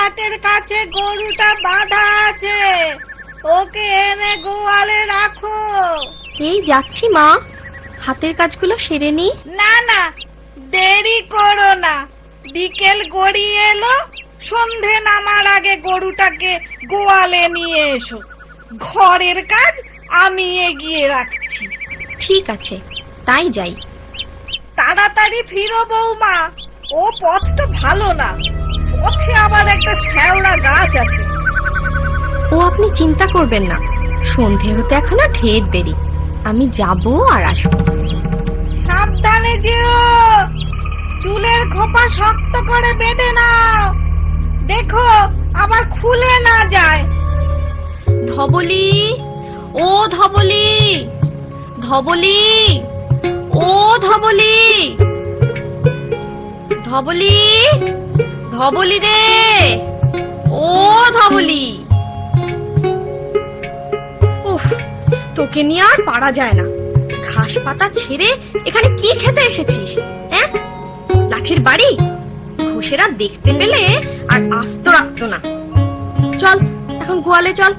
হাটের কাছে গরুটা বাঁধা আছে, ওকে এনে গোয়ালে রাখো। এই যাচ্ছি মা, হাতের কাজগুলো সেরে নি। না না, দেরি করো না, বিকেল গড়িয়ে এলো, সন্ধে নামার আগে গরুটাকে গোয়ালে নিয়ে এসো। ঘরের কাজ আমি এগিয়ে রাখছি। ঠিক আছে, তাই যাই। তাড়াতাড়ি ফিরো বৌমা, ও পথটা ভালো না, পথে আবার একটা শ্যাওড়া গাছ আছে। ও আপনি চিন্তা করবেন না, সন্ধে হতে এখনো ঢের দেরি, আমি যাবো আর আসবো। সাবধানে যেও, চুলের খোপা শক্ত করে বেঁধে নাও, দেখো আবার খুলে না যায়। ধবলি, ও ধবলি, ধবলি, ও ধবলি, ধবলি, ধবলি রে, ও ধবলি। উফ, তোকে নিয়ে আর পারা যায় না। ঘাস পাতা ছেড়ে এখানে কি খেতে এসেছিস? হ্যাঁ, লাঠির বাড়ি? ঘোষেরা দেখতে পেলে আর আস্ত রাখতো না। চল এখন গোয়ালে চল।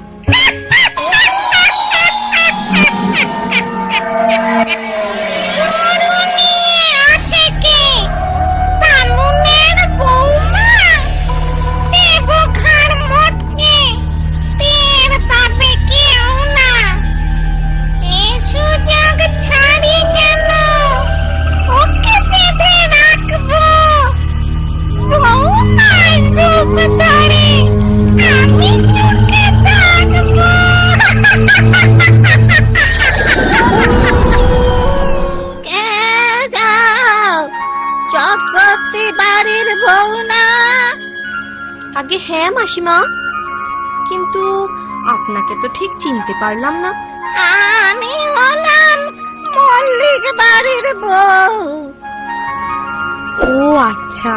বাড়ির বউ না? আগে হ্যাঁ মাসিমা, কিন্তু আপনাকে তো ঠিক চিনতে পারলাম না। আমি হলাম মল্লিক বাড়ির বউ। ও আচ্ছা,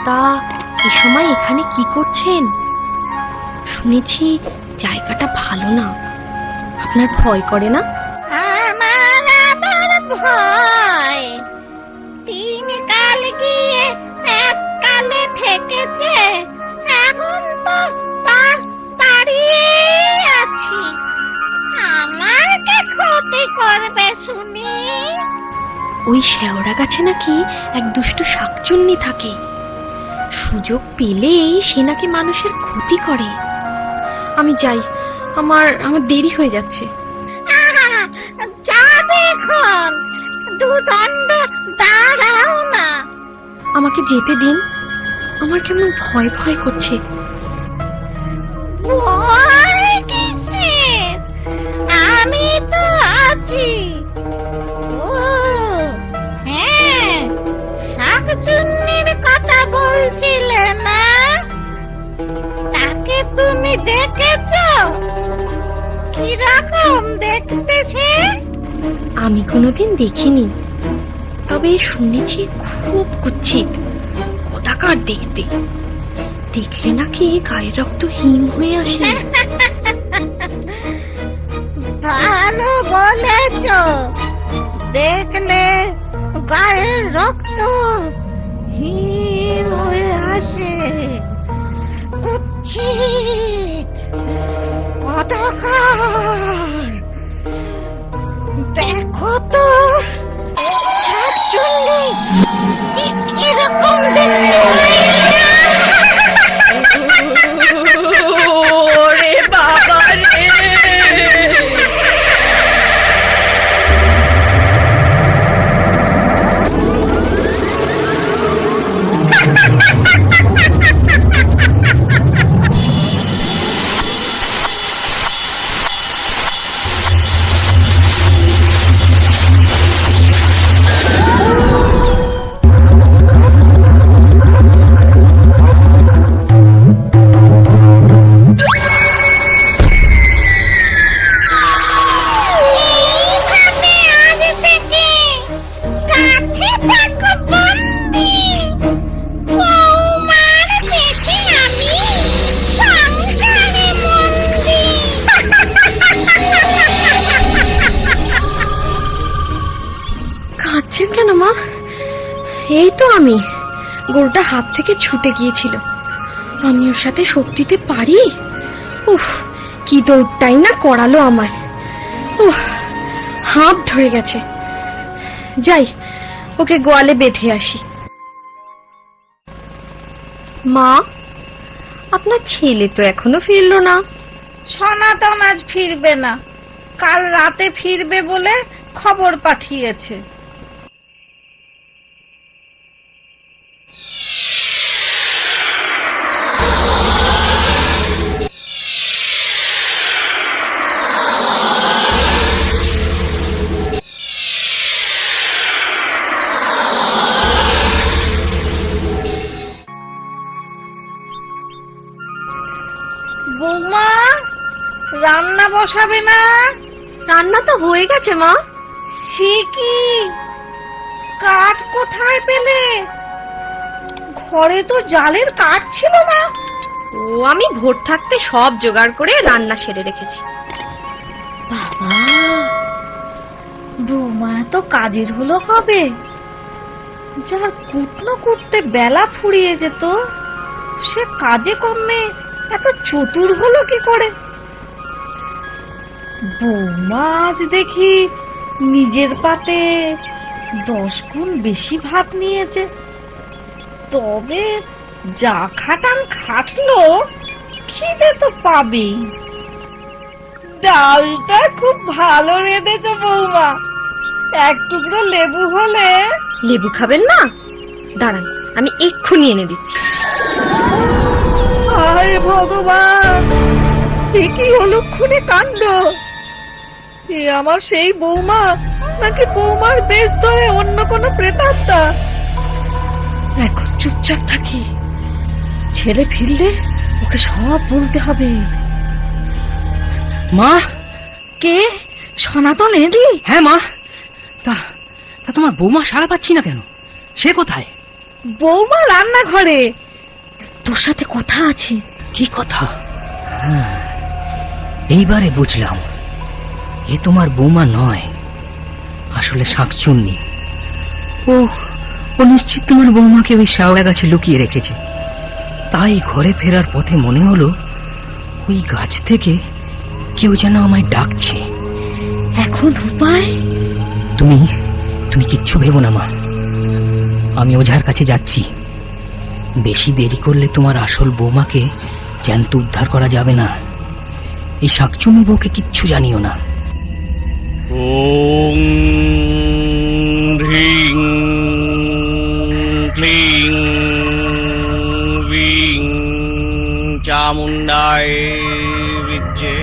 তা এই সময় এখানে কি করছেন? শুনেছি জায়গাটা ভালো না, আপনার ভয় করে না? আমার আবার ভয়? 3 কাল গিয়ে 1 কালে ঠেকেছে, এখন তো পাড়িয়ে আছি, আমার কে ক্ষতি করবে শুনি? ওই শেওড়া গাছে নাকি এক দুষ্টু শাকচুন্নি থাকে, সুযোগ পেলেই সে নাকি মানুষের ক্ষতি করে। আমি যাই, আমার দেরি হয়ে যাচ্ছে। যাবে এখন, 2 দণ্ড দাঁড়াও না। আমাকে যেতে দিন, আমার কেমন ভয় ভয় করছে। ভয় কিসের? আমি তো আছি। ও হ্যাঁ, শাকচুন্নির কথা বলছিলে না? তাকে তুমি দেখেছো? কিরকম দেখতে সে? আমি কোনোদিন দেখিনি, তবে শুনেছি খুব কুৎসিত, কদাকার দেখতে, দেখলে নাকি গায়ের রক্ত হিম হয়ে আসে। ভালো বলেছ, দেখলে গায়ের রক্ত হিম হয়ে আসে। কুৎসিত, কদাকার, দেখো তো শাকচুন্নি এরকম দেখতে। ওরে বাবা রে! কেন মা? এই তো আমি, গরুটা হাত থেকে ছুটে গিয়েছিল, আমি ওর সাথে সত্যিতে পারি? উফ, কি দৌড়টাই না করালো আমায়। উফ, হাঁপ ধরে গেছে। যাই, ওকে গোয়ালে বেঁধে আসি। মা, আপনার ছেলে তো এখনো ফিরলো না। সনাতন আজ ফিরবে না, কাল রাতে ফিরবে বলে খবর পাঠিয়েছে। বৌমা, রান্না বসাবে না? রান্না তো হয়ে গেছে মা। সে কি, কাঠ কোথায় পেলে? ঘরে তো জালের কাঠ ছিল না। ও, আমি ভোর থাকতে সব জোগাড় করে রান্না সেরে রেখেছি। বাবা, বৌমা তো কাজের হলো কবে? যার কুটনো কুটতে বেলা ফুরিয়ে যেত, সে কাজে কর্মে এত চতুর হলো কি করে? বৌমা আজ দেখি নিজের পাতে 10 গুণ বেশি ভাত নিয়েছে। তবে যা খাটান খাটলো, খিদে তো পাবেই। ডালটা খুব ভালো রেঁধেছো বৌমা, এক টুকরো লেবু হলে। লেবু খাবেন না? দাঁড়ান, আমি এক্ষুনি এনে দিচ্ছি। হায় ভগবান, এ কি অলক্ষণে কাণ্ড! এ আমার সেই বৌমা, নাকি বৌমার বেশ ধরে অন্য কোনো প্রেতাত্মা? এখন চুপচাপ থাকি, ছেলে ফিরলে ওকে সব বলতে হবে। মা, কে? সনাতন এলি? হ্যাঁ মা। তা তা তোমার বৌমা সাড়া পাচ্ছি না কেন? সে কোথায়? বৌমা রান্নাঘরে, তোর সাথে কথা আছে। কি কথা? হ্যাঁ, এইবারে বুঝলাম, এ তোমার বৌমা নয়, আসলে শাঁকচুন্নি। ও ও নিশ্চিত তোমার বৌমাকে ওই শ্যাওড়া গাছে লুকিয়ে রেখেছে। তাই ঘরে ফেরার পথে মনে হলো ওই গাছ থেকে কেউ যেন আমায় ডাকছে। এখন উপায়? তুমি তুমি কিচ্ছু ভেবো না মা, আমি ওঝার কাছে যাচ্ছি। বেশি দেরি করলে তোমার আসল বৌমাকে জ্যান্ত উদ্ধার করা যাবে না। এই শাকচুন্নি বউকে কিচ্ছু জানিও না। ওং হ্রিং ক্লিং বিং চামুণ্ডায় বিদ্যে।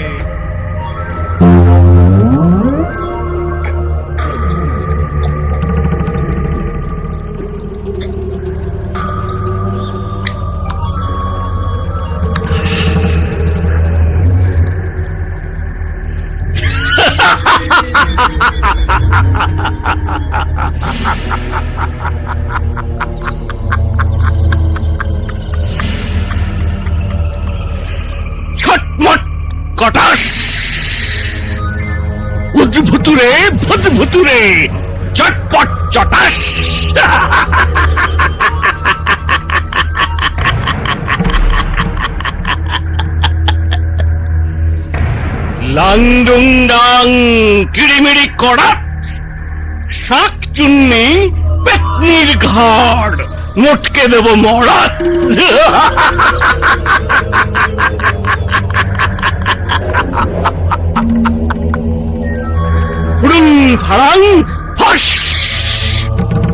ছটমট কটাস, উদ্ভুতুরে ভুতভুতুরে, চটপট চটাস। লাংডুং ডাং কিড়িমিড়ি কড়াক, শাকচুন্নি পেতনির ঘাড় মোটকে দেব মরাত। হুড়ুং ফাড়াং ফস,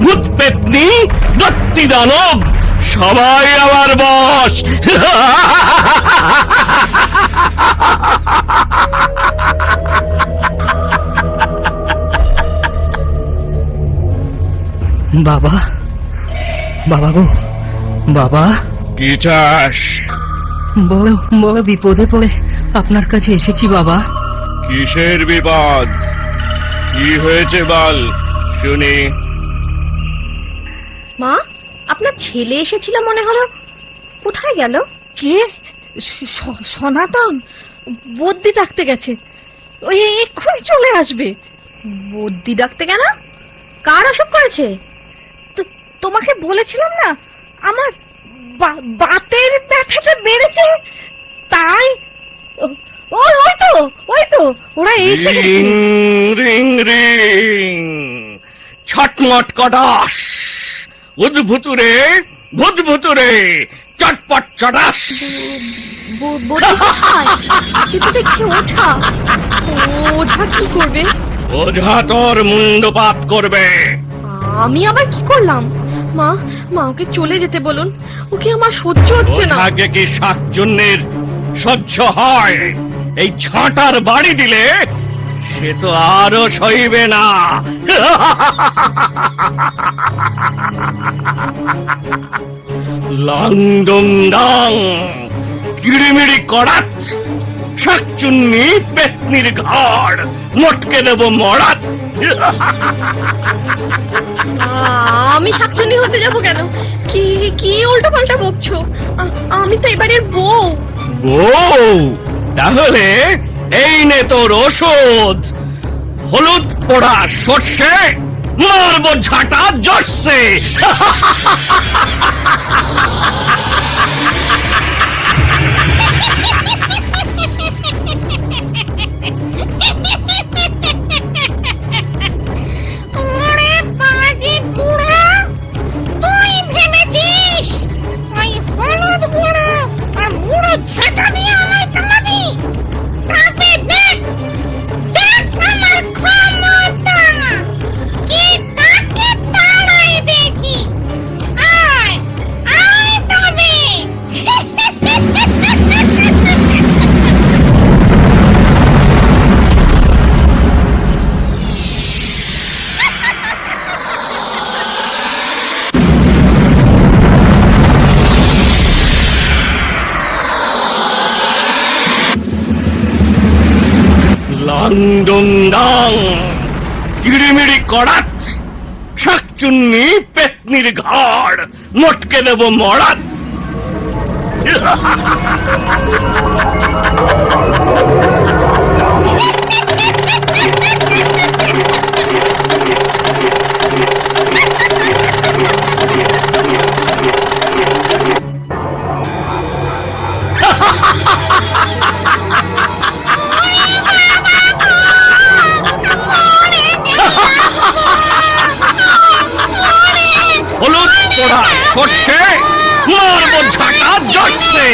ভূত পেতনি দত্তি দানব সবাই আমার বশ। বাবা, বাবা গো, বাবা। কি চাস? বলো বলো, বিপদে পড়ে আপনার কাছে এসেছি বাবা। কিসের বিপদ? কি হয়েছে বল শুনি। মা, আপনার ছেলে এসেছিল মনে হলো, কোথায় গেল? কে? সনাতন বদ্যি ডাকতে গেছে, ওই এক্ষুনি চলে আসবে। বদ্যি ডাকতে কেন? কার অসুখ করেছে? তোমাকে বলেছিলাম না, আমার বাতের ব্যথাটা বেড়েছে, তাই ওই তো ওরা এসে গেছে। রিং রিং রিং, ছটমট কটাস, উদ্ভুতুরে ভূতভুতুরে, চটপট চটাস। কিন্তু দেখছি ওঝা। ওঝা কি করবে? ওঝা তোর মুন্ডপাত করবে। আমি আবার কি করলাম? মা মা ওকে চলে যেতে বলুন, ওকে আমার সহ্য হচ্ছে না। ওঝাকে কি শাকচুন্নির সহ্য হয়? এই ঝাঁটার বাড়ি দিলে সে তো আরো সইবে না। লং ডং ডং, কিড়িমিড়ি করাত, শাকচুন্নি পেতনির ঘর, মটকে দেব মরাত। আমি শাকচুন্নি হতে যাব কেন? কি কি উল্টো পাল্টা বকছো? আমি তো এবারের বউ। বউ? তাহলে এই নে তোর ওষুধ। হলুদ পোড়া সর্ষে, মারবো ঝাঁটা জর্ষে। ওরে পাজি বুড়া, তুই ভেবেছিস ওই হলুদ বুড়ো আর বুড়ো ঝাঁটা দিয়ে আমায় তাড়াবি? তবে দেখ দেখ আমার ক্ষমতা, কি তাকে তাড়াই দেখি। আয় আয় তবে। লং ডং ডং, কিড়িমিড়ি করাত, শাকচুন্নি পেতনির ঘর, মটকে দেব মরাত। হলুদ পোড়া সর্ষে, মারবো ঝাঁটা জর্ষে।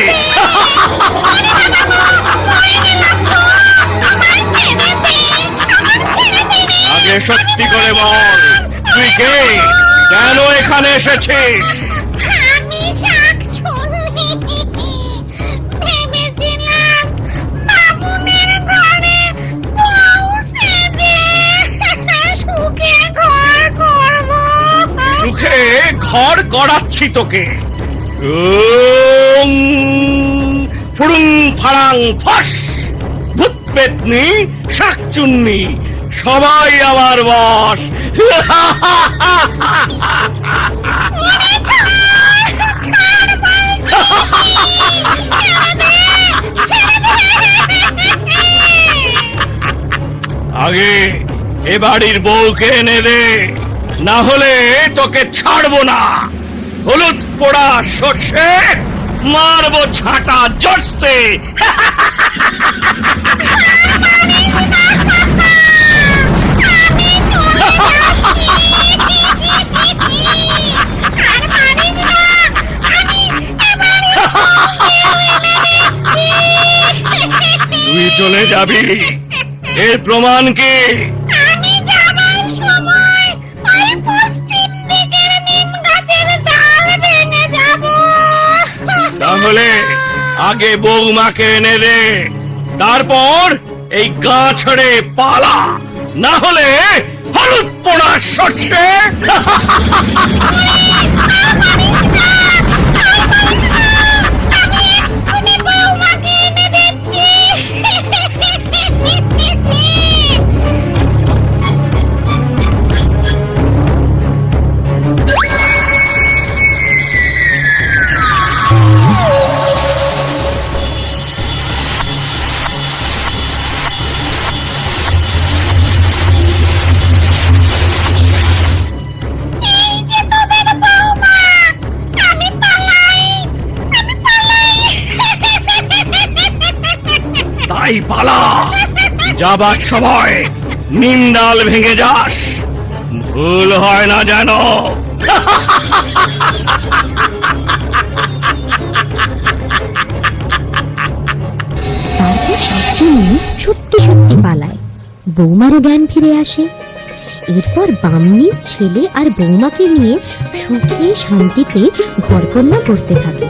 আগে সত্যি করে বল, তুই কে? কেন এখানে এসেছিস? আমি শাকচুন্নি। ভেবেছিলাম বামুনের ঘরে বউ সেজে সুখে ঘর করব। সুখে ঘর গড়াচ্ছি তোকে। ওং ফুড়ুং ফাড়াং ফস, ভূত পেতনি শাকচুন্নি সবাই আমার বস। আগে এ বাড়ির বউকে এনে দে, না হলে তোকে ছাড়বো না। হলুদ পোড়া সর্ষে, মারবো ঝাঁটা জর্ষে। তুই চলে যাবি, এর প্রমাণ কি? আমি যাবার সময় ওই পশ্চিম দিকের নিম গাছের ডাল ভেঙে যাব। তাহলে আগে বৌমাকে এনে দে, তারপর এই গা ছেড়ে পালা, না হলে হলুদ পোড়া সর্ষে। আমি বৌমাকে এনে দিচ্ছি। তাই পালা। যাবার সময় নিমডাল ভেঙে যাস, ভুল হয় না যেন। তারপর শাকচুন্নি সত্যি সত্যি পালায়, বৌমারও জ্ঞান ফিরে আসে। এরপর বামনি ছেলে আর বৌমাকে নিয়ে সুখে শান্তিতে ঘরকন্যা করতে থাকে।